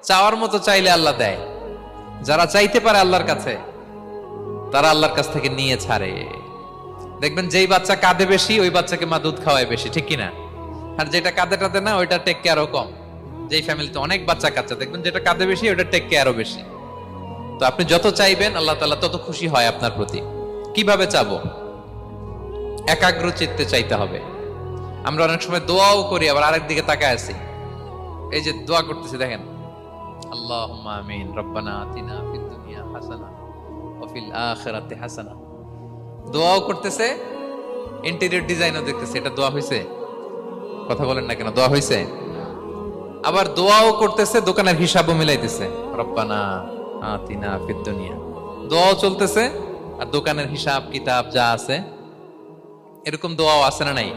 চাওয়ার মতো চাইলে আল্লাহ দেয়। যারা চাইতে পারে আল্লাহর কাছে, তারা আল্লাহর কাছ থেকে নিয়ে ছাড়ে। দেখবেন যেই বাচ্চা কাঁদে বেশি, ওই বাচ্চাকে মা দুধ খাওয়ায় বেশি, ঠিক কিনা? আর যেটা কাঁদে টাদে না, ওইটা টেক কেয়ারও কম। যেই ফ্যামিলিতে অনেক বাচ্চা কাচ্চা, দেখবেন যেটা কাঁদে বেশি, ওইটা টেক কেয়ারও বেশি। তো আপনি যত চাইবেন, আল্লাহ তাআলা তত খুশি হয় আপনার প্রতি। কিভাবে চাবো? একাগ্র চিত্তে চাইতে হবে। আমরা অনেক সময় দোয়াও করি, আবার আরেক দিকে তাকায় আছি। এই যে দোয়া করতেছি, দেখেন, আল্লাহুম্মা আমিন, রব্বানা আতিনা ফিদ দুনিয়া হাসানা ওয়া ফিল আখিরাতি হাসানা। দোয়াও করতেছে, ইন্টেরিয়র ডিজাইনও দেখতেছে। এটা দোয়া হইছে? কথা বলেন না কেন? দোয়া হইছে? আবার দোয়াও করতেছে, দোকানের হিসাবও মিলাইতেছে, রব্বানা আতিনা ফিদ দুনিয়া। দোয়াও চলতেছে, আর দোকানের হিসাব কিতাব যা আছে, এরকম দোয়াও আছে না নাই?